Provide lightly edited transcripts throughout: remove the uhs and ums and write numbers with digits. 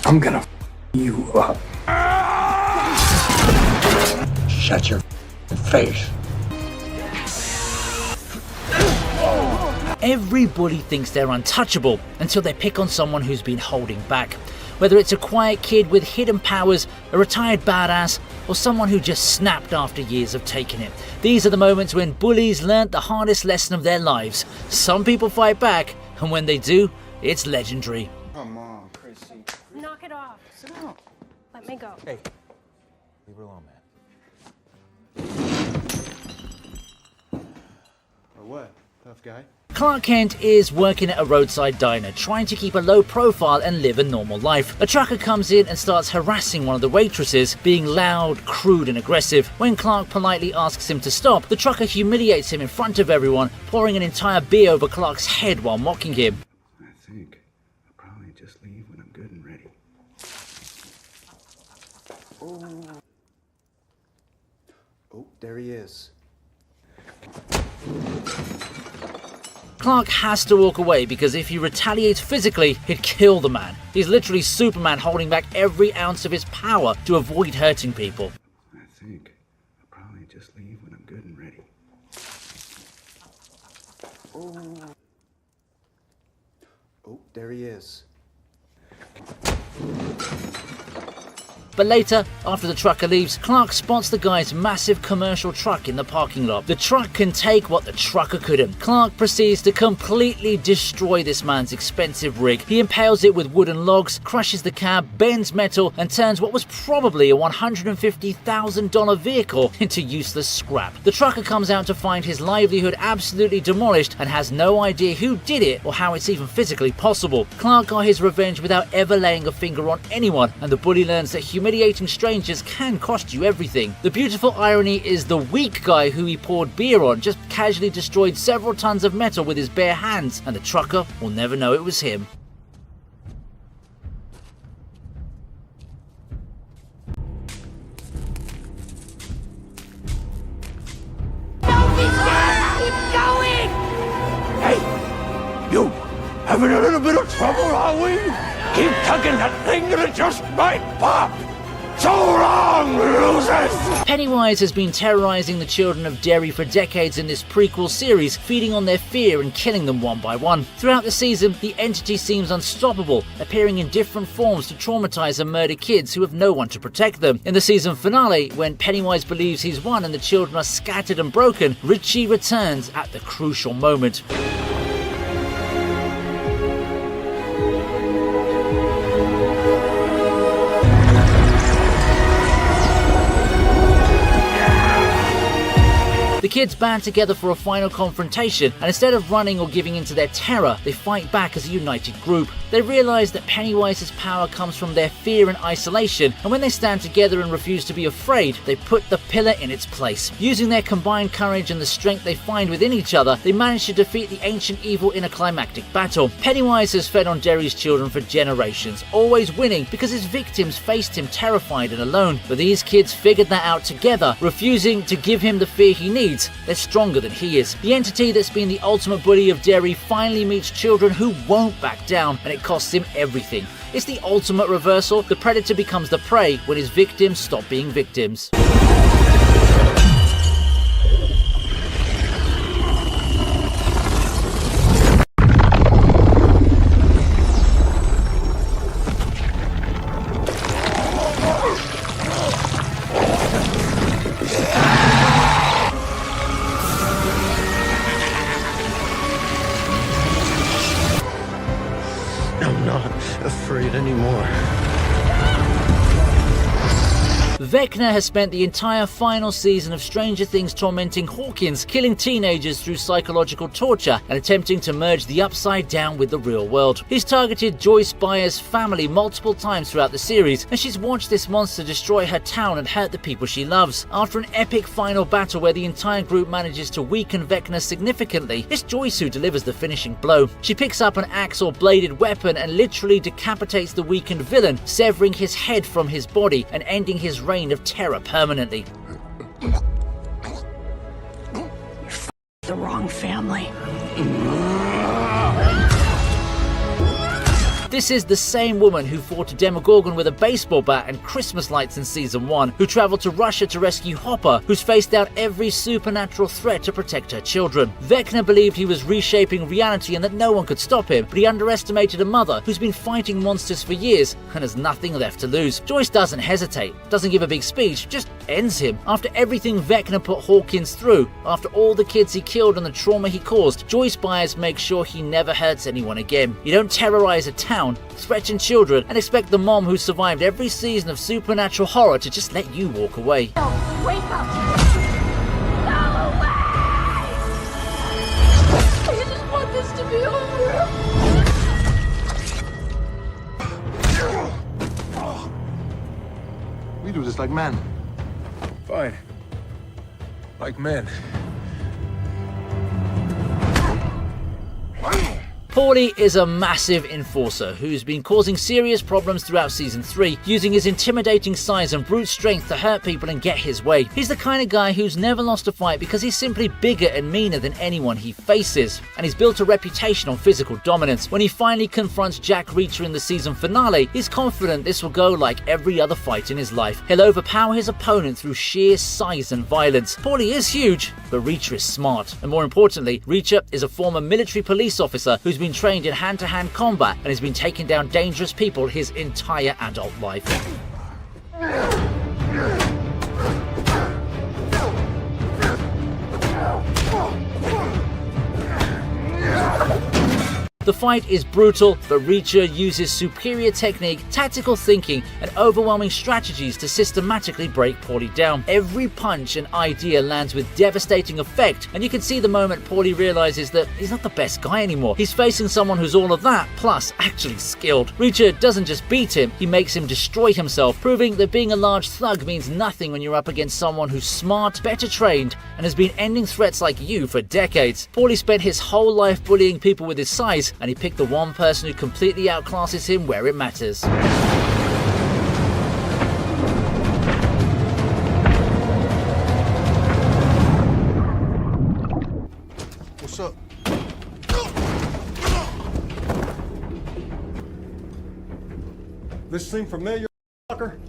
I'm gonna you up. Shut your face. Every bully thinks they're untouchable until they pick on someone who's been holding back. Whether it's a quiet kid with hidden powers, a retired badass, or someone who just snapped after years of taking it. These are the moments when bullies learnt the hardest lesson of their lives. Some people fight back, and when they do, it's legendary. Come on, Chrissy. Knock it off. Sit down. Let me go. Hey, leave her alone, man. Or what? Tough guy? Clark Kent is working at a roadside diner, trying to keep a low profile and live a normal life. A trucker comes in and starts harassing one of the waitresses, being loud, crude and aggressive. When Clark politely asks him to stop, the trucker humiliates him in front of everyone, pouring an entire beer over Clark's head while mocking him. I think I'll probably just leave when I'm good and ready. Oh, there he is. Clark has to walk away because if he retaliates physically, he'd kill the man. He's literally Superman holding back every ounce of his power to avoid hurting people. I think I'll probably just leave when I'm good and ready. Oh, there he is. But later, after the trucker leaves, Clark spots the guy's massive commercial truck in the parking lot. The truck can take what the trucker couldn't. Clark proceeds to completely destroy this man's expensive rig. He impales it with wooden logs, crushes the cab, bends metal, and turns what was probably a $150,000 vehicle into useless scrap. The trucker comes out to find his livelihood absolutely demolished and has no idea who did it or how it's even physically possible. Clark got his revenge without ever laying a finger on anyone, and the bully learns that humiliating strangers can cost you everything. The beautiful irony is the weak guy who he poured beer on just casually destroyed several tons of metal with his bare hands, and the trucker will never know it was him. Keep going! Hey, you having a little bit of trouble, are we? Keep tugging that thing and it just might pop. So long, losers! Pennywise has been terrorizing the children of Derry for decades in this prequel series, feeding on their fear and killing them one by one. Throughout the season, the entity seems unstoppable, appearing in different forms to traumatize and murder kids who have no one to protect them. In the season finale, when Pennywise believes he's won and the children are scattered and broken, Richie returns at the crucial moment. The kids band together for a final confrontation, and instead of running or giving in to their terror, they fight back as a united group. They realize that Pennywise's power comes from their fear and isolation, and when they stand together and refuse to be afraid, they put the pillar in its place. Using their combined courage and the strength they find within each other, they manage to defeat the ancient evil in a climactic battle. Pennywise has fed on Derry's children for generations, always winning because his victims faced him terrified and alone. But these kids figured that out together, refusing to give him the fear he needs. They're stronger than he is. The entity that's been the ultimate bully of Derry finally meets children who won't back down, and it costs him everything. It's the ultimate reversal. The predator becomes the prey when his victims stop being victims. I'm not afraid anymore. Vecna has spent the entire final season of Stranger Things tormenting Hawkins, killing teenagers through psychological torture and attempting to merge the Upside Down with the real world. He's targeted Joyce Byers' family multiple times throughout the series, and she's watched this monster destroy her town and hurt the people she loves. After an epic final battle where the entire group manages to weaken Vecna significantly, it's Joyce who delivers the finishing blow. She picks up an axe or bladed weapon and literally decapitates the weakened villain, severing his head from his body and ending his reign of terror permanently. The wrong family. This is the same woman who fought a Demogorgon with a baseball bat and Christmas lights in Season 1, who traveled to Russia to rescue Hopper, who's faced out every supernatural threat to protect her children. Vecna believed he was reshaping reality and that no one could stop him, but he underestimated a mother who's been fighting monsters for years and has nothing left to lose. Joyce doesn't hesitate, doesn't give a big speech, just ends him. After everything Vecna put Hawkins through, after all the kids he killed and the trauma he caused, Joyce Byers makes sure he never hurts anyone again. You don't terrorize a town, threaten children, and expect the mom who survived every season of supernatural horror to just let you walk away. Wake up! Go away! I just want this to be over. We do this like men. Fine. Like men. Paulie is a massive enforcer who's been causing serious problems throughout Season 3, using his intimidating size and brute strength to hurt people and get his way. He's the kind of guy who's never lost a fight because he's simply bigger and meaner than anyone he faces, and he's built a reputation on physical dominance. When he finally confronts Jack Reacher in the season finale, he's confident this will go like every other fight in his life. He'll overpower his opponent through sheer size and violence. Paulie is huge, but Reacher is smart, and more importantly, Reacher is a former military police officer who's been trained in hand-to-hand combat and has been taking down dangerous people his entire adult life. The fight is brutal, but Reacher uses superior technique, tactical thinking, and overwhelming strategies to systematically break Paulie down. Every punch and idea lands with devastating effect, and you can see the moment Paulie realizes that he's not the best guy anymore. He's facing someone who's all of that, plus actually skilled. Reacher doesn't just beat him, he makes him destroy himself, proving that being a large thug means nothing when you're up against someone who's smart, better trained, and has been ending threats like you for decades. Paulie spent his whole life bullying people with his size, and he picked the one person who completely outclasses him where it matters. What's up? This seem familiar, fucker?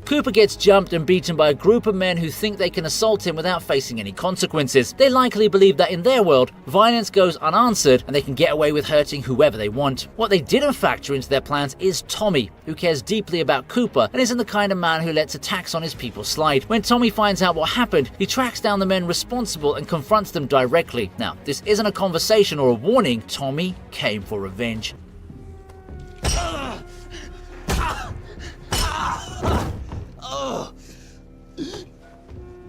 Cooper gets jumped and beaten by a group of men who think they can assault him without facing any consequences. They likely believe that in their world, violence goes unanswered and they can get away with hurting whoever they want. What they didn't factor into their plans is Tommy, who cares deeply about Cooper and isn't the kind of man who lets attacks on his people slide. When Tommy finds out what happened, he tracks down the men responsible and confronts them directly. Now, this isn't a conversation or a warning. Tommy came for revenge.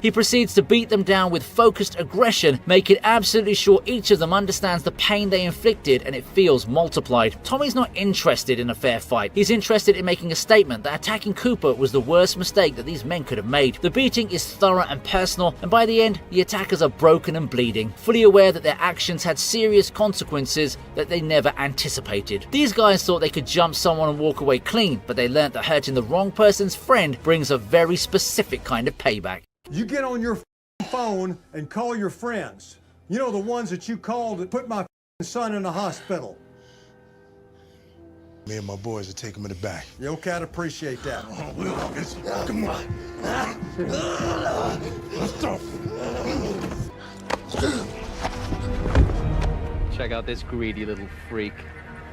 He proceeds to beat them down with focused aggression, making absolutely sure each of them understands the pain they inflicted and it feels multiplied. Tommy's not interested in a fair fight. He's interested in making a statement that attacking Cooper was the worst mistake that these men could have made. The beating is thorough and personal, and by the end, the attackers are broken and bleeding, fully aware that their actions had serious consequences that they never anticipated. These guys thought they could jump someone and walk away clean, but they learned that hurting the wrong person's friend brings a very specific kind of payback. You get on your phone and call your friends. You know, the ones that you called that put my son in the hospital. Me and my boys will take him in the back. You okay? I'd appreciate that. Oh, come on. Check out this greedy little freak.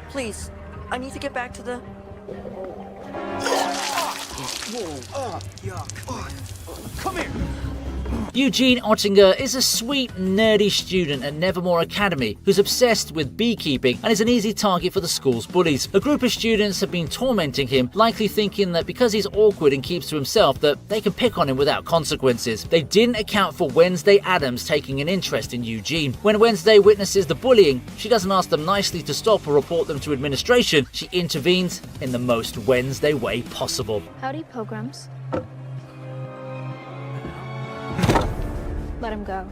Please, I need to get back to the... Come here. Eugene Ottinger is a sweet, nerdy student at Nevermore Academy who's obsessed with beekeeping and is an easy target for the school's bullies. A group of students have been tormenting him, likely thinking that because he's awkward and keeps to himself that they can pick on him without consequences. They didn't account for Wednesday Addams taking an interest in Eugene. When Wednesday witnesses the bullying, she doesn't ask them nicely to stop or report them to administration. She intervenes in the most Wednesday way possible. Howdy, pilgrims. Let him go.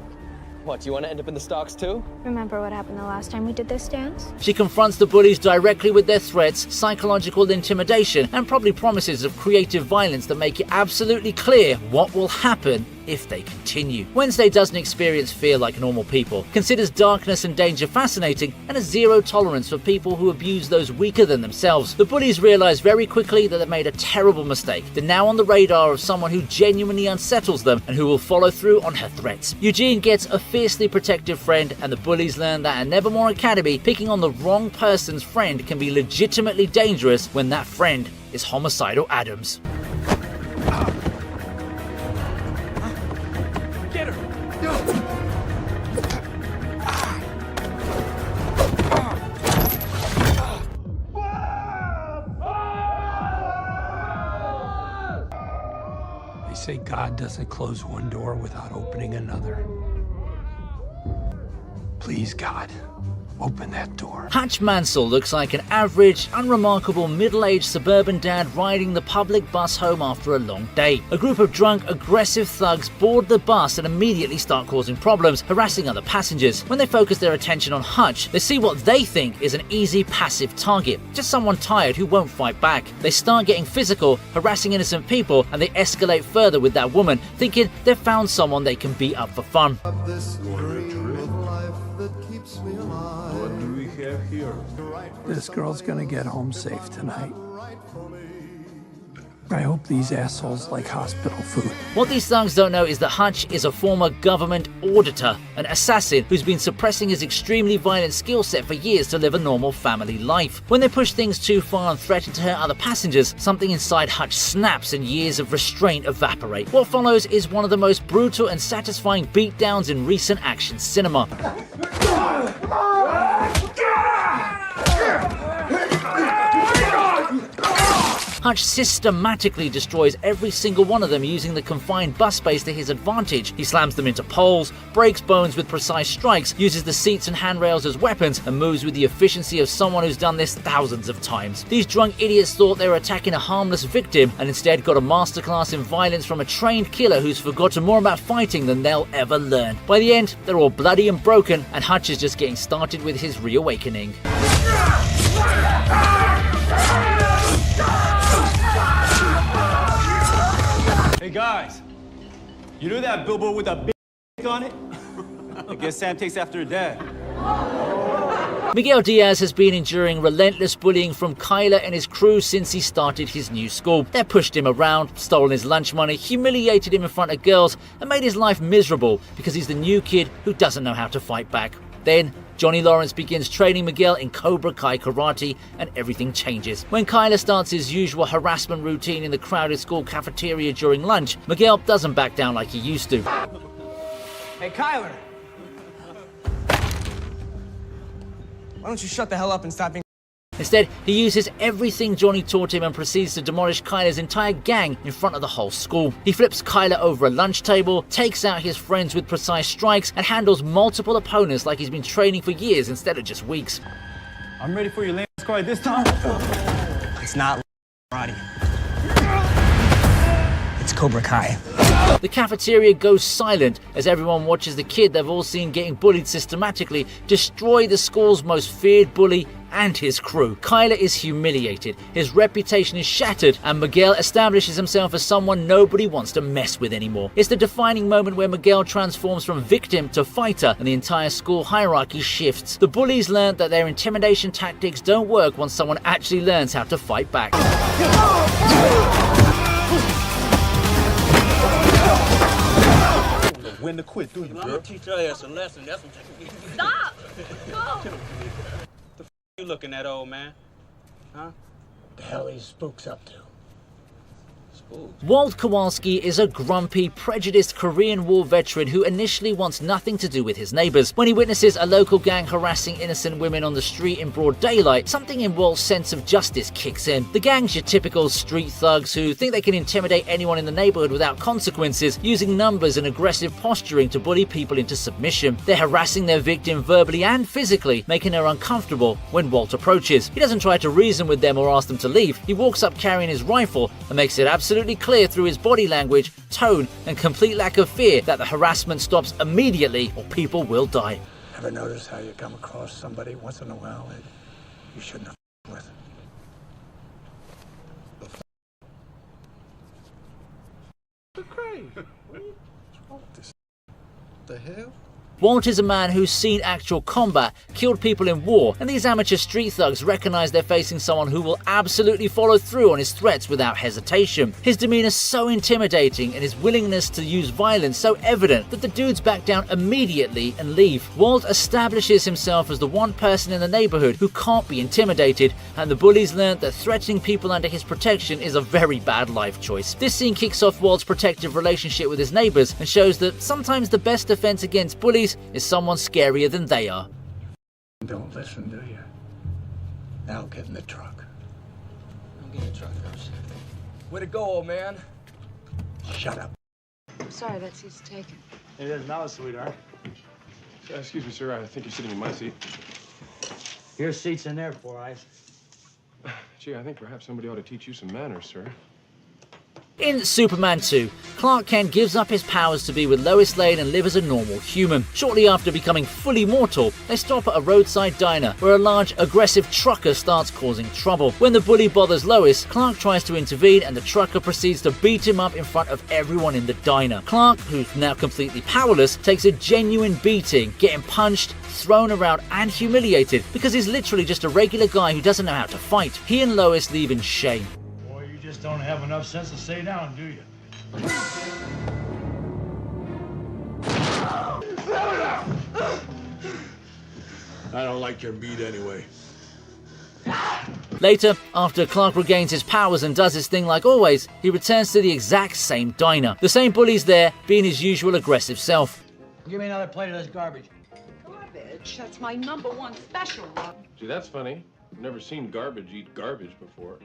What, you want to end up in the stocks too? Remember what happened the last time we did this dance? She confronts the bullies directly with their threats, psychological intimidation, and probably promises of creative violence that make it absolutely clear what will happen if they continue. Wednesday doesn't experience fear like normal people, considers darkness and danger fascinating, and has zero tolerance for people who abuse those weaker than themselves. The bullies realize very quickly that they've made a terrible mistake. They're now on the radar of someone who genuinely unsettles them and who will follow through on her threats. Eugene gets a fiercely protective friend, and the bullies learn that at Nevermore Academy, picking on the wrong person's friend can be legitimately dangerous when that friend is homicidal Adams. Get her! They say God doesn't close one door without opening another. Please, God, open that door. Hutch Mansell looks like an average, unremarkable middle-aged suburban dad riding the public bus home after a long day. A group of drunk, aggressive thugs board the bus and immediately start causing problems, harassing other passengers. When they focus their attention on Hutch, they see what they think is an easy passive target, just someone tired who won't fight back. They start getting physical, harassing innocent people, and they escalate further with that woman, thinking they've found someone they can beat up for fun. What do we have here? This girl's gonna get home safe tonight. I hope these assholes like hospital food. What these thugs don't know is that Hutch is a former government auditor, an assassin who's been suppressing his extremely violent skill set for years to live a normal family life. When they push things too far and threaten to hurt other passengers, something inside Hutch snaps and years of restraint evaporate. What follows is one of the most brutal and satisfying beatdowns in recent action cinema. Hutch systematically destroys every single one of them using the confined bus space to his advantage. He slams them into poles, breaks bones with precise strikes, uses the seats and handrails as weapons, and moves with the efficiency of someone who's done this thousands of times. These drunk idiots thought they were attacking a harmless victim and instead got a masterclass in violence from a trained killer who's forgotten more about fighting than they'll ever learn. By the end, they're all bloody and broken, and Hutch is just getting started with his reawakening. Hey guys, you know that billboard with that big on it? I guess Sam takes after her dad. Miguel Diaz has been enduring relentless bullying from Kyler and his crew since he started his new school. They pushed him around, stolen his lunch money, humiliated him in front of girls, and made his life miserable because he's the new kid who doesn't know how to fight back. Then, Johnny Lawrence begins training Miguel in Cobra Kai karate, and everything changes. When Kyler starts his usual harassment routine in the crowded school cafeteria during lunch, Miguel doesn't back down like he used to. Hey, Kyler! Why don't you shut the hell up and stop being... Instead, he uses everything Johnny taught him and proceeds to demolish Kyler's entire gang in front of the whole school. He flips Kyler over a lunch table, takes out his friends with precise strikes, and handles multiple opponents like he's been training for years instead of just weeks. I'm ready for your last cry this time. It's not karate. It's Cobra Kai. The cafeteria goes silent as everyone watches the kid they've all seen getting bullied systematically destroy the school's most feared bully and his crew. Kyler is humiliated, his reputation is shattered, and Miguel establishes himself as someone nobody wants to mess with anymore. It's the defining moment where Miguel transforms from victim to fighter, and the entire school hierarchy shifts. The bullies learn that their intimidation tactics don't work once someone actually learns how to fight back. When to quit, do you, girl? I'm gonna teach your ass a lesson. That's what you Stop! Go! The f you looking at, old man? Huh? The hell these spooks up to? Walt Kowalski is a grumpy, prejudiced Korean War veteran who initially wants nothing to do with his neighbors. When he witnesses a local gang harassing innocent women on the street in broad daylight, something in Walt's sense of justice kicks in. The gang's your typical street thugs who think they can intimidate anyone in the neighborhood without consequences, using numbers and aggressive posturing to bully people into submission. They're harassing their victim verbally and physically, making her uncomfortable when Walt approaches. He doesn't try to reason with them or ask them to leave. He walks up carrying his rifle and makes it absolutely clear through his body language, tone, and complete lack of fear that the harassment stops immediately or people will die. Ever notice how you come across somebody once in a while that you shouldn't have with? the hell? Walt is a man who's seen actual combat, killed people in war, and these amateur street thugs recognize they're facing someone who will absolutely follow through on his threats without hesitation. His demeanor so intimidating and his willingness to use violence so evident that the dudes back down immediately and leave. Walt establishes himself as the one person in the neighborhood who can't be intimidated, and the bullies learn that threatening people under his protection is a very bad life choice. This scene kicks off Walt's protective relationship with his neighbors and shows that sometimes the best defense against bullies is someone scarier than they are. Don't listen, do you? Now get in the truck. I'm getting the truck, Ghost. Way to go, old man. Shut up. I'm sorry, that seat's taken. It is now, sweetheart. Excuse me, sir. I think you're sitting in my seat. Your seat's in there, Four Eyes. Gee, I think perhaps somebody ought to teach you some manners, sir. In Superman 2, Clark Kent gives up his powers to be with Lois Lane and live as a normal human. Shortly after becoming fully mortal, they stop at a roadside diner where a large, aggressive trucker starts causing trouble. When the bully bothers Lois, Clark tries to intervene and the trucker proceeds to beat him up in front of everyone in the diner. Clark, who's now completely powerless, takes a genuine beating, getting punched, thrown around and humiliated because he's literally just a regular guy who doesn't know how to fight. He and Lois leave in shame. You just don't have enough sense to stay down, do you? I don't like your meat anyway. Later, after Clark regains his powers and does his thing like always, he returns to the exact same diner. The same bully's there, being his usual aggressive self. Give me another plate of this garbage. Garbage? That's my #1 special. Gee, that's funny. I've never seen garbage eat garbage before.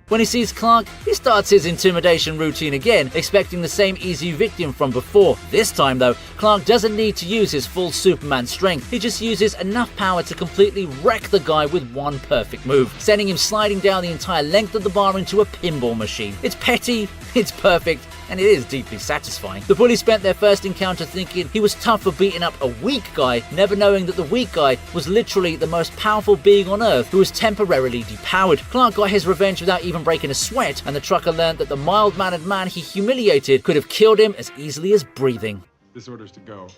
When he sees Clark, he starts his intimidation routine again, expecting the same easy victim from before. This time though, Clark doesn't need to use his full Superman strength. He just uses enough power to completely wreck the guy with one perfect move, sending him sliding down the entire length of the bar into a pinball machine. It's petty, it's perfect, and it is deeply satisfying. The bully spent their first encounter thinking he was tough for beating up a weak guy, never knowing that the weak guy was literally the most powerful being on Earth who was temporarily depowered. Clark got his revenge without even breaking a sweat, and the trucker learned that the mild-mannered man he humiliated could have killed him as easily as breathing. This order's to go.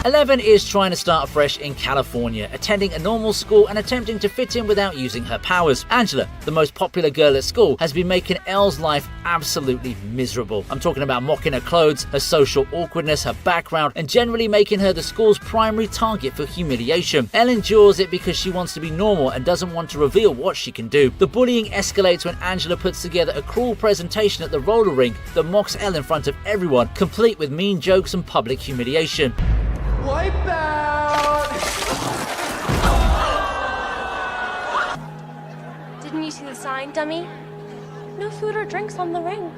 11 is trying to start fresh in California, attending a normal school and attempting to fit in without using her powers. Angela, the most popular girl at school, has been making Elle's life absolutely miserable. I'm talking about mocking her clothes, her social awkwardness, her background, and generally making her the school's primary target for humiliation. Elle endures it because she wants to be normal and doesn't want to reveal what she can do. The bullying escalates when Angela puts together a cruel presentation at the roller rink that mocks Elle in front of everyone, complete with mean jokes and public humiliation. Wipe out! Didn't you see the sign, dummy? No food or drinks on the rink.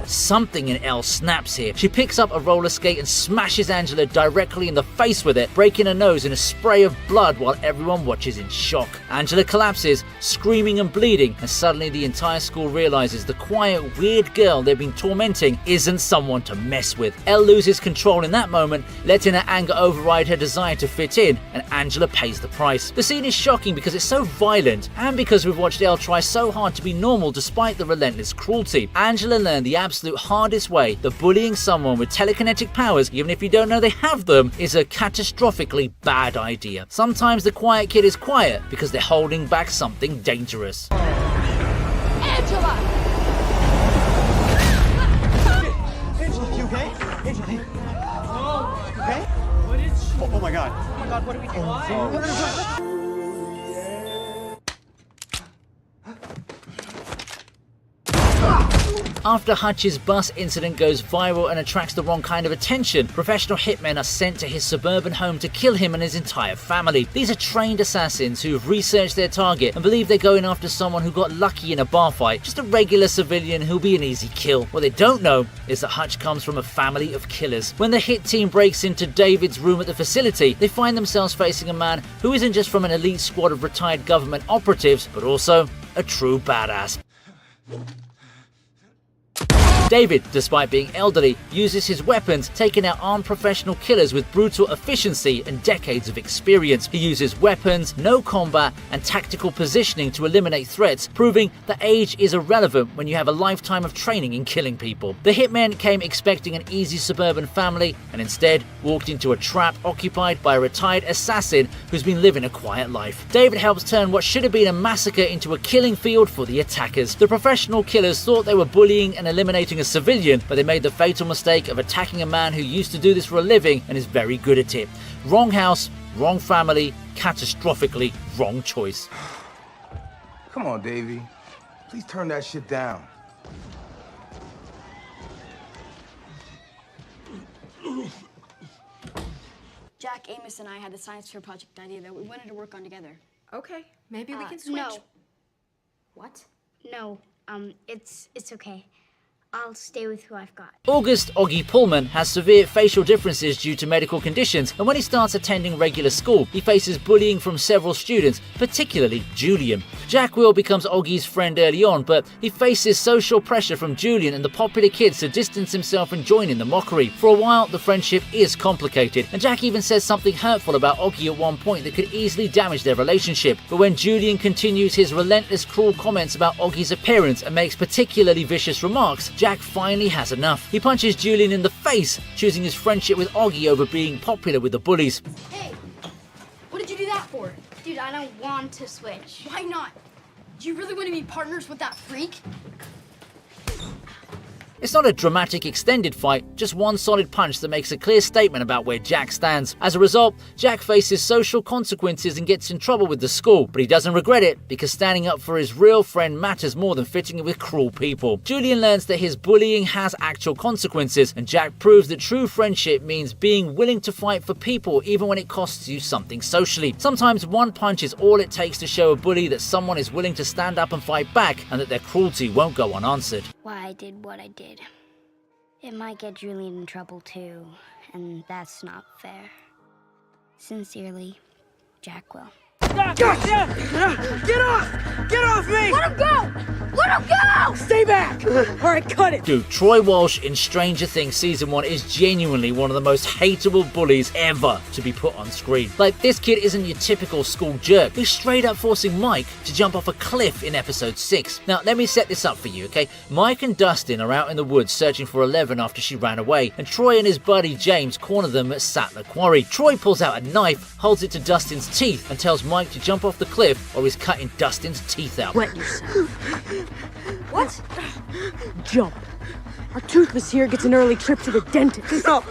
Something in Elle snaps here. She picks up a roller skate and smashes Angela directly in the face with it, breaking her nose in a spray of blood while everyone watches in shock. Angela collapses, screaming and bleeding, and suddenly the entire school realizes the quiet, weird girl they've been tormenting isn't someone to mess with. Elle loses control in that moment, letting her anger override her desire to fit in, and Angela pays the price. The scene is shocking because it's so violent, and because we've watched Elle try so hard to be normal despite the relentless cruelty. Angela learned the absolute hardest way that bullying someone with telekinetic powers, even if you don't know they have them, is a catastrophically bad idea. Sometimes the quiet kid is quiet because they're holding back something dangerous. Angela! Angela, you okay? Angela, hey. Oh, you okay? What is she? Oh my God. Oh my God, what are we doing? After Hutch's bus incident goes viral and attracts the wrong kind of attention, professional hitmen are sent to his suburban home to kill him and his entire family. These are trained assassins who've researched their target and believe they're going after someone who got lucky in a bar fight, just a regular civilian who'll be an easy kill. What they don't know is that Hutch comes from a family of killers. When the hit team breaks into David's room at the facility, they find themselves facing a man who isn't just from an elite squad of retired government operatives, but also a true badass. David, despite being elderly, uses his weapons, taking out armed professional killers with brutal efficiency and decades of experience. He uses weapons, no combat, and tactical positioning to eliminate threats, proving that age is irrelevant when you have a lifetime of training in killing people. The hitman came expecting an easy suburban family and instead walked into a trap occupied by a retired assassin who's been living a quiet life. David helps turn what should have been a massacre into a killing field for the attackers. The professional killers thought they were bullying and eliminating a civilian, but they made the fatal mistake of attacking a man who used to do this for a living and is very good at it. Wrong house, wrong family, catastrophically wrong choice. Come on, Davey. Please turn that shit down. Jack, Amos, and I had a science fair project idea that we wanted to work on together. Okay, maybe we can switch. No. What? No, it's okay. I'll stay with who I've got. August Oggy Pullman has severe facial differences due to medical conditions, and when he starts attending regular school, he faces bullying from several students, particularly Julian. Jack Will becomes Oggy's friend early on, but he faces social pressure from Julian and the popular kids to distance himself and join in the mockery. For a while, the friendship is complicated, and Jack even says something hurtful about Oggy at one point that could easily damage their relationship. But when Julian continues his relentless, cruel comments about Oggy's appearance and makes particularly vicious remarks, Jack finally has enough. He punches Julian in the face, choosing his friendship with Oggy over being popular with the bullies. Hey, what did you do that for? Dude, I don't want to switch. Why not? Do you really want to be partners with that freak? It's not a dramatic extended fight, just one solid punch that makes a clear statement about where Jack stands. As a result, Jack faces social consequences and gets in trouble with the school, but he doesn't regret it because standing up for his real friend matters more than fitting in with cruel people. Julian learns that his bullying has actual consequences, and Jack proves that true friendship means being willing to fight for people even when it costs you something socially. Sometimes one punch is all it takes to show a bully that someone is willing to stand up and fight back and that their cruelty won't go unanswered. Why I did what I did. It might get Julian in trouble too, and that's not fair. Sincerely, Jack Will. Get off! Get off me! Let him go! Let him go! Stay back! All right, cut it! Dude, Troy Walsh in Stranger Things Season 1 is genuinely one of the most hateable bullies ever to be put on screen. Like, this kid isn't your typical school jerk. He's straight up forcing Mike to jump off a cliff in episode 6. Now, let me set this up for you, okay? Mike and Dustin are out in the woods searching for Eleven after she ran away, and Troy and his buddy James corner them at Sattler Quarry. Troy pulls out a knife, holds it to Dustin's teeth, and tells Mike to jump off the cliff or he's cutting Dustin's teeth out. Wet yourself. What? Jump. Our toothless here gets an early trip to the dentist. No.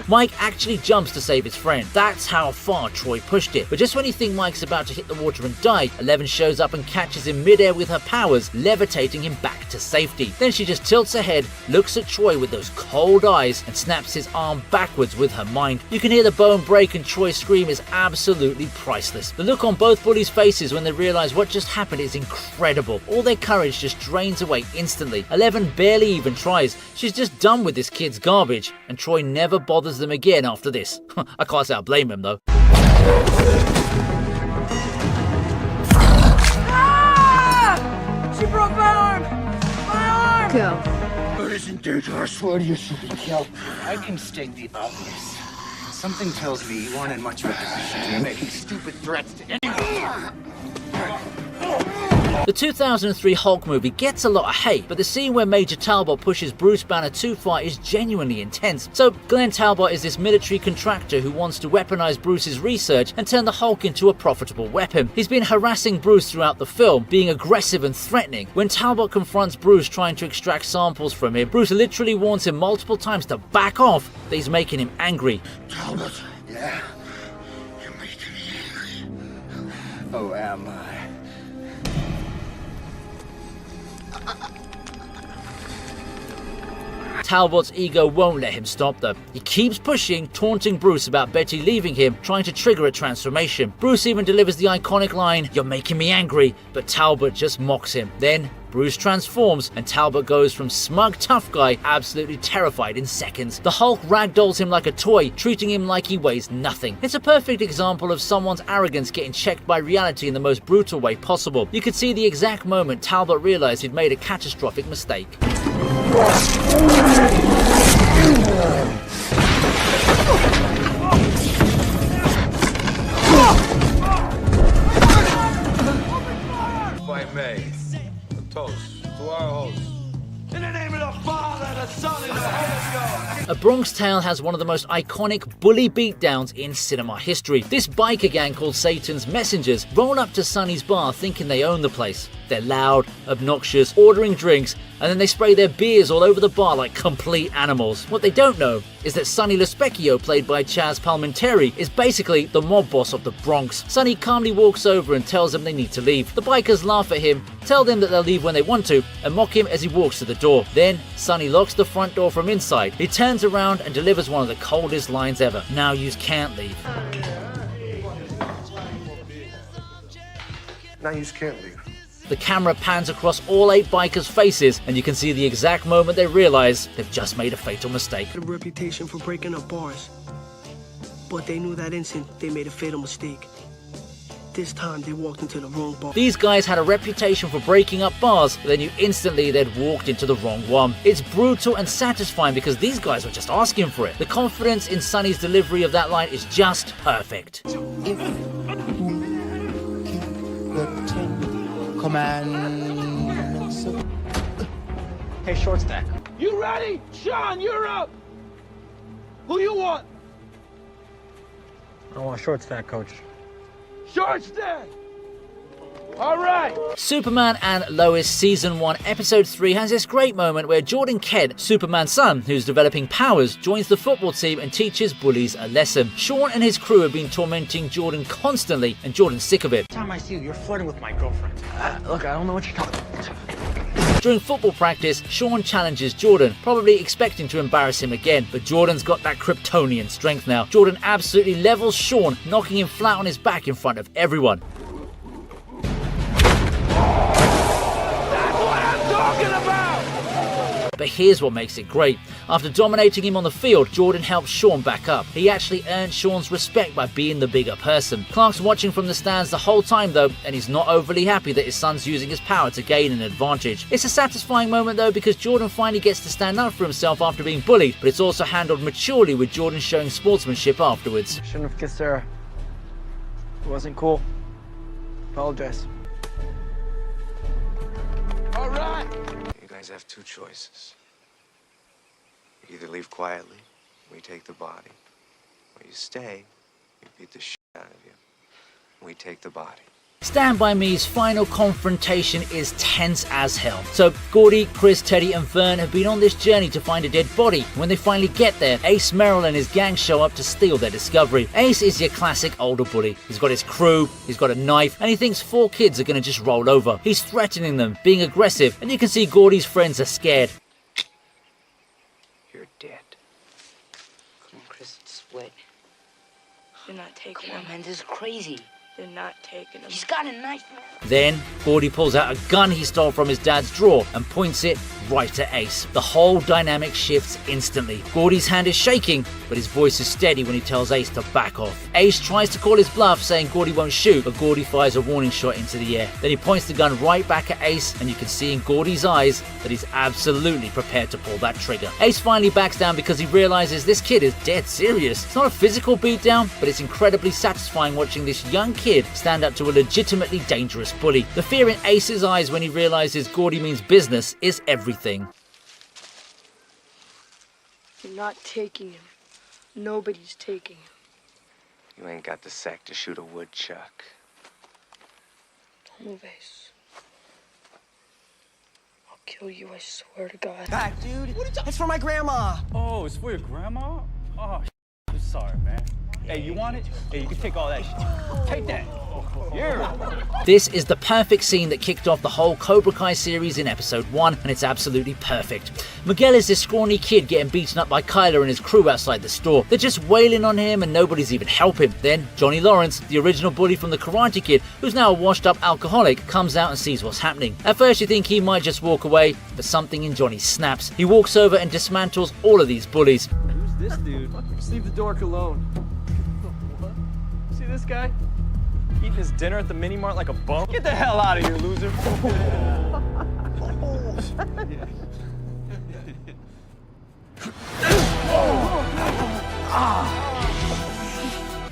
Mike actually jumps to save his friend. That's how far Troy pushed it. But just when you think Mike's about to hit the water and die, Eleven shows up and catches him midair with her powers, levitating him back to safety. Then she just tilts her head, looks at Troy with those cold eyes, and snaps his arm backwards with her mind. You can hear the bone break and Troy's scream is absolutely priceless. The look on both bullies' faces when they realize what just happened is incredible. All their courage just drains away instantly. Eleven barely even tries. She's just done with this kid's garbage, and Troy never bothers them again after this. I can't say I blame him though. Ah! She broke my arm! My arm! Go. Ladies and gentlemen, I swear to you, she'll be killed. I can state the obvious. Something tells me you aren't in much of a position to be making stupid threats to anyone. The 2003 Hulk movie gets a lot of hate, but the scene where Major Talbot pushes Bruce Banner too far is genuinely intense. So Glenn Talbot is this military contractor who wants to weaponize Bruce's research and turn the Hulk into a profitable weapon. He's been harassing Bruce throughout the film, being aggressive and threatening. When Talbot confronts Bruce trying to extract samples from him, Bruce literally warns him multiple times to back off, that he's making him angry. Talbot, yeah? You're making me angry. Oh, am I? Talbot's ego won't let him stop though. He keeps pushing, taunting Bruce about Betty leaving him, trying to trigger a transformation. Bruce even delivers the iconic line, "You're making me angry," but Talbot just mocks him. Then Bruce transforms and Talbot goes from smug tough guy absolutely terrified in seconds. The Hulk ragdolls him like a toy, treating him like he weighs nothing. It's a perfect example of someone's arrogance getting checked by reality in the most brutal way possible. You could see the exact moment Talbot realized he'd made a catastrophic mistake. If I may, a toast to our host. In the name of the Father, the Son, and the Holy Ghost. A Bronx Tale has one of the most iconic bully beatdowns in cinema history. This biker gang called Satan's Messengers roll up to Sonny's bar thinking they own the place. They're loud, obnoxious, ordering drinks, and then they spray their beers all over the bar like complete animals. What they don't know is that Sonny Lespecchio, played by Chaz Palminteri, is basically the mob boss of the Bronx. Sonny calmly walks over and tells them they need to leave. The bikers laugh at him, tell them that they'll leave when they want to, and mock him as he walks to the door. Then, Sonny locks the front door from inside. He turns around and delivers one of the coldest lines ever. "Now yous can't leave." Now you can't leave. The camera pans across all 8 bikers' faces, and you can see the exact moment they realize they've just made a fatal mistake. A reputation for breaking up bars, but they knew that instant they made a fatal mistake. This time they walked into the wrong bar. These guys had a reputation for breaking up bars, but they knew instantly they'd walked into the wrong one. It's brutal and satisfying because these guys were just asking for it. The confidence in Sonny's delivery of that line is just perfect. Hey, short stack. You ready? Sean, you're up. Who you want? I want a short stack, coach. Short stack. All right. Superman and Lois Season 1 Episode 3 has this great moment where Jordan Kent, Superman's son, who's developing powers, joins the football team and teaches bullies a lesson. Sean and his crew have been tormenting Jordan constantly, and Jordan's sick of it. Every time I see you, you're flirting with my girlfriend. Look, I don't know what you're talking about. During football practice, Sean challenges Jordan, probably expecting to embarrass him again, but Jordan's got that Kryptonian strength now. Jordan absolutely levels Sean, knocking him flat on his back in front of everyone. But here's what makes it great. After dominating him on the field, Jordan helps Sean back up. He actually earned Sean's respect by being the bigger person. Clark's watching from the stands the whole time though, and he's not overly happy that his son's using his power to gain an advantage. It's a satisfying moment though because Jordan finally gets to stand up for himself after being bullied, but it's also handled maturely with Jordan showing sportsmanship afterwards. Shouldn't have kissed Sarah. It wasn't cool. Apologize. All right. You guys have 2 choices. You either leave quietly, we take the body, or you stay, we beat the shit out of you, we take the body. Stand By Me's final confrontation is tense as hell. So Gordy, Chris, Teddy and Vern have been on this journey to find a dead body. When they finally get there, Ace, Merrill and his gang show up to steal their discovery. Ace is your classic older bully. He's got his crew, he's got a knife, and he thinks 4 kids are going to just roll over. He's threatening them, being aggressive, and you can see Gordy's friends are scared. You're dead. Come on, Chris, split. You're not taking Come on, him. man, this is crazy. You're not taking him. He's got a knife, man. Then, Gordy pulls out a gun he stole from his dad's drawer and points it right at Ace. The whole dynamic shifts instantly. Gordy's hand is shaking, but his voice is steady when he tells Ace to back off. Ace tries to call his bluff, saying Gordy won't shoot, but Gordy fires a warning shot into the air. Then he points the gun right back at Ace, and you can see in Gordy's eyes that he's absolutely prepared to pull that trigger. Ace finally backs down because he realizes this kid is dead serious. It's not a physical beatdown, but it's incredibly satisfying watching this young kid stand up to a legitimately dangerous bully. The fear in Ace's eyes when he realizes Gordy means business is everything. You're not taking him. Nobody's taking him. You ain't got the sack to shoot a woodchuck. Don't move, Ace. I'll kill you, I swear to God. Back, dude. It's for my grandma. Oh, it's for your grandma? Oh, I'm sorry, man. Hey, you want it? Hey, you can take all that shit. Take that. Yeah. This is the perfect scene that kicked off the whole Cobra Kai series in episode 1, and it's absolutely perfect. Miguel is this scrawny kid getting beaten up by Kyler and his crew outside the store. They're just wailing on him and nobody's even helping. Then Johnny Lawrence, the original bully from the Karate Kid, who's now a washed up alcoholic, comes out and sees what's happening. At first you think he might just walk away, but something in Johnny snaps. He walks over and dismantles all of these bullies. Who's this dude? Just leave the dork alone. See this guy? Eating his dinner at the mini mart like a bum? Get the hell out of here, loser.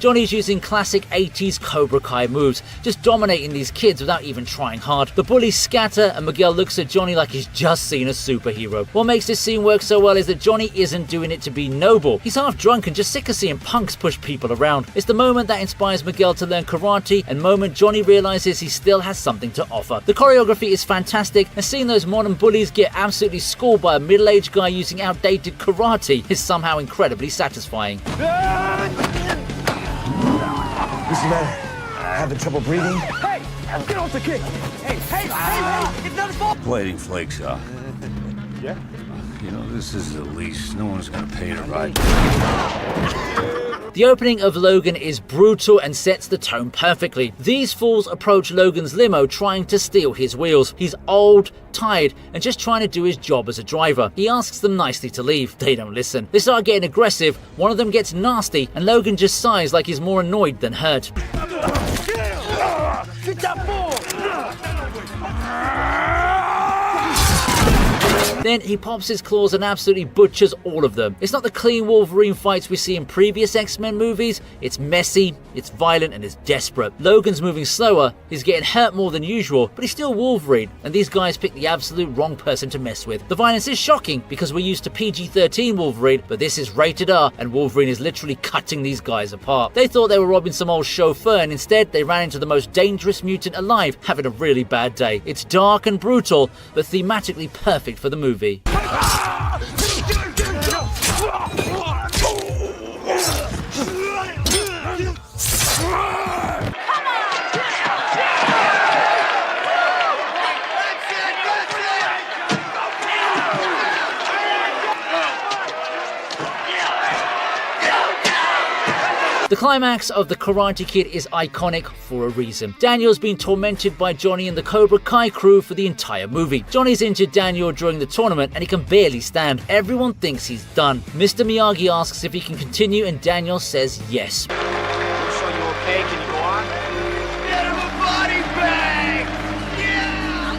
Johnny's using classic 80s Cobra Kai moves, just dominating these kids without even trying hard. The bullies scatter and Miguel looks at Johnny like he's just seen a superhero. What makes this scene work so well is that Johnny isn't doing it to be noble. He's half drunk and just sick of seeing punks push people around. It's the moment that inspires Miguel to learn karate and moment Johnny realizes he still has something to offer. The choreography is fantastic and seeing those modern bullies get absolutely schooled by a middle-aged guy using outdated karate is somehow incredibly satisfying. What's the matter? Having trouble breathing? Hey, get off the kick. Hey, it's not his fault. Plating flakes off. Yeah? You know, this is the least. No one's gonna pay to ride. The opening of Logan is brutal and sets the tone perfectly. These fools approach Logan's limo trying to steal his wheels. He's old, tired, and just trying to do his job as a driver. He asks them nicely to leave. They don't listen. They start getting aggressive, one of them gets nasty, and Logan just sighs like he's more annoyed than hurt. Get that ball. Then he pops his claws and absolutely butchers all of them. It's not the clean Wolverine fights we see in previous X-Men movies. It's messy, it's violent, and it's desperate. Logan's moving slower, he's getting hurt more than usual, but he's still Wolverine, and these guys picked the absolute wrong person to mess with. The violence is shocking because we're used to PG-13 Wolverine, but this is rated R, and Wolverine is literally cutting these guys apart. They thought they were robbing some old chauffeur, and instead they ran into the most dangerous mutant alive, having a really bad day. It's dark and brutal, but thematically perfect for the movie. The climax of The Karate Kid is iconic for a reason. Daniel's been tormented by Johnny and the Cobra Kai crew for the entire movie. Johnny's injured Daniel during the tournament and he can barely stand. Everyone thinks he's done. Mr. Miyagi asks if he can continue and Daniel says yes. So you okay? Can you go on? Get him a body bag! Yeah!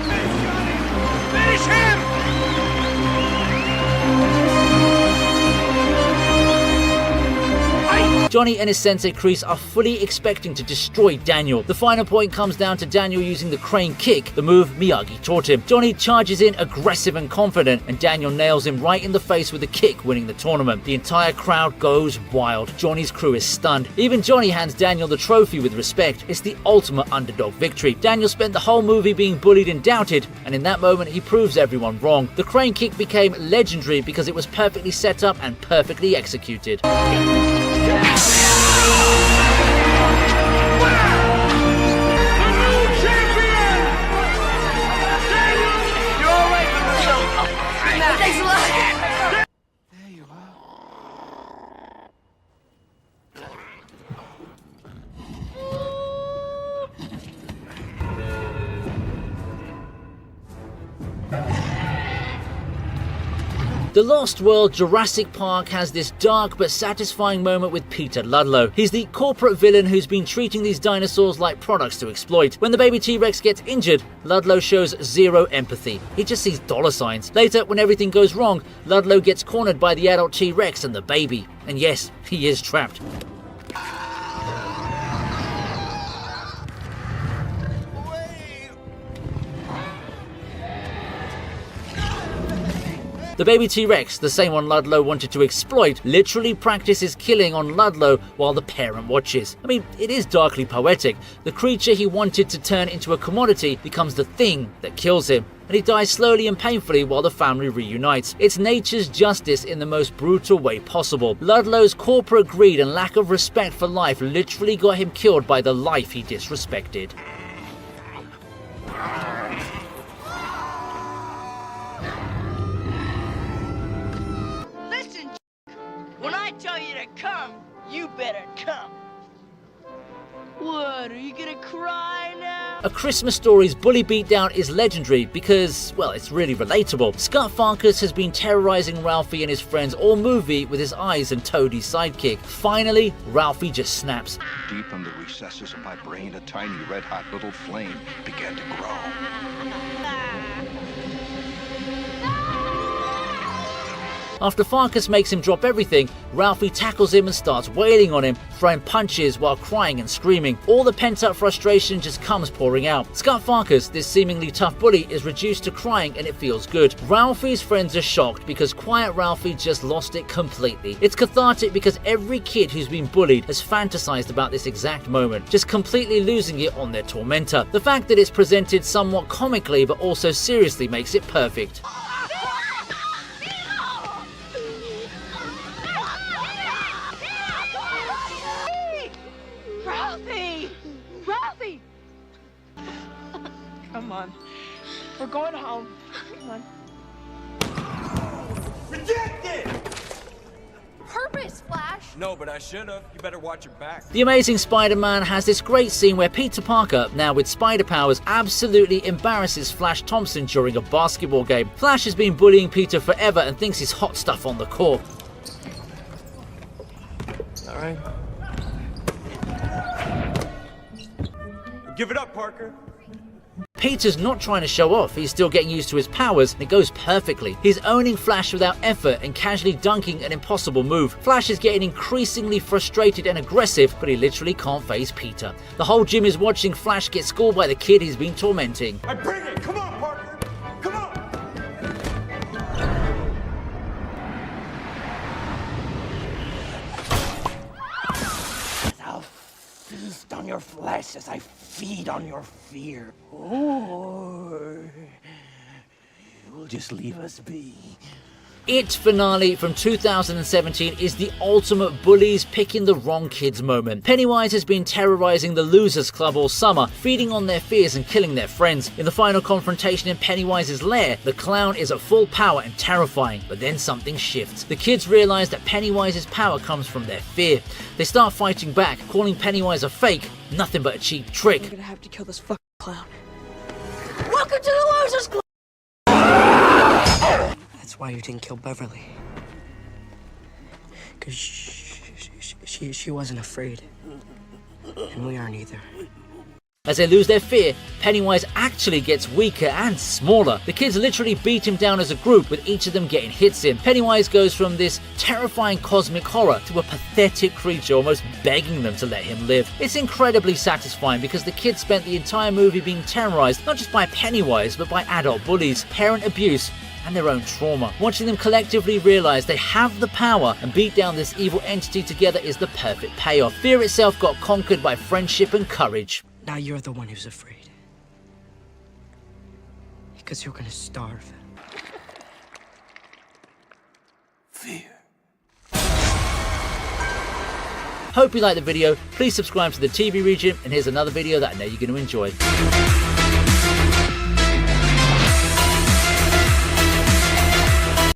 Finish him! Johnny and his sensei Kreese are fully expecting to destroy Daniel. The final point comes down to Daniel using the crane kick, the move Miyagi taught him. Johnny charges in aggressive and confident, and Daniel nails him right in the face with a kick, winning the tournament. The entire crowd goes wild. Johnny's crew is stunned. Even Johnny hands Daniel the trophy with respect. It's the ultimate underdog victory. Daniel spent the whole movie being bullied and doubted, and in that moment he proves everyone wrong. The crane kick became legendary because it was perfectly set up and perfectly executed. The Lost World Jurassic Park has this dark but satisfying moment with Peter Ludlow. He's the corporate villain who's been treating these dinosaurs like products to exploit. When the baby T-Rex gets injured, Ludlow shows zero empathy. He just sees dollar signs. Later, when everything goes wrong, Ludlow gets cornered by the adult T-Rex and the baby. And yes, he is trapped. The baby T-Rex, the same one Ludlow wanted to exploit, literally practices killing on Ludlow while the parent watches. I mean, it is darkly poetic. The creature he wanted to turn into a commodity becomes the thing that kills him, and he dies slowly and painfully while the family reunites. It's nature's justice in the most brutal way possible. Ludlow's corporate greed and lack of respect for life literally got him killed by the life he disrespected. When I tell you to come, you better come. What, are you gonna cry now? A Christmas Story's bully beatdown is legendary because, well, it's really relatable. Scott Farkas has been terrorizing Ralphie and his friends all movie with his eyes and Toadie's sidekick. Finally, Ralphie just snaps. Deep in the recesses of my brain, a tiny red-hot little flame began to grow. After Farkas makes him drop everything, Ralphie tackles him and starts wailing on him, throwing punches while crying and screaming. All the pent-up frustration just comes pouring out. Scut Farkas, this seemingly tough bully, is reduced to crying and it feels good. Ralphie's friends are shocked because Quiet Ralphie just lost it completely. It's cathartic because every kid who's been bullied has fantasized about this exact moment, just completely losing it on their tormentor. The fact that it's presented somewhat comically but also seriously makes it perfect. Ralphie! Ralphie! Come on. We're going home. Come on. Rejected! Purpose, Flash! No, but I should have. You better watch your back. The Amazing Spider-Man has this great scene where Peter Parker, now with spider powers, absolutely embarrasses Flash Thompson during a basketball game. Flash has been bullying Peter forever and thinks he's hot stuff on the court. All right. Give it up, Parker. Peter's not trying to show off, he's still getting used to his powers and it goes perfectly. He's owning Flash without effort and casually dunking an impossible move. Flash is getting increasingly frustrated and aggressive, but he literally can't face Peter. The whole gym is watching Flash get schooled by the kid he's been tormenting. I bring it! Come on, Parker! Come on! I'll feast on your flesh as I feed on your fear. Or you'll just leave us be. It finale from 2017 is the ultimate bullies picking the wrong kids moment. Pennywise has been terrorizing the Losers Club all summer, feeding on their fears and killing their friends. In the final confrontation in Pennywise's lair, the clown is at full power and terrifying, but then something shifts. The kids realize that Pennywise's power comes from their fear. They start fighting back, calling Pennywise a fake, nothing but a cheap trick. We're gonna have to kill this fucking clown. Welcome to the Losers Club! That's why you didn't kill Beverly. Because she wasn't afraid. And we aren't either. As they lose their fear, Pennywise actually gets weaker and smaller. The kids literally beat him down as a group, with each of them getting hits in. Pennywise goes from this terrifying cosmic horror to a pathetic creature almost begging them to let him live. It's incredibly satisfying because the kids spent the entire movie being terrorized not just by Pennywise but by adult bullies, parent abuse, and their own trauma. Watching them collectively realize they have the power and beat down this evil entity together is the perfect payoff. Fear itself got conquered by friendship and courage. Now you're the one who's afraid. Because you're gonna starve. Fear. Hope you liked the video. Please subscribe to the TV Region, and here's another video that I know you're going to enjoy.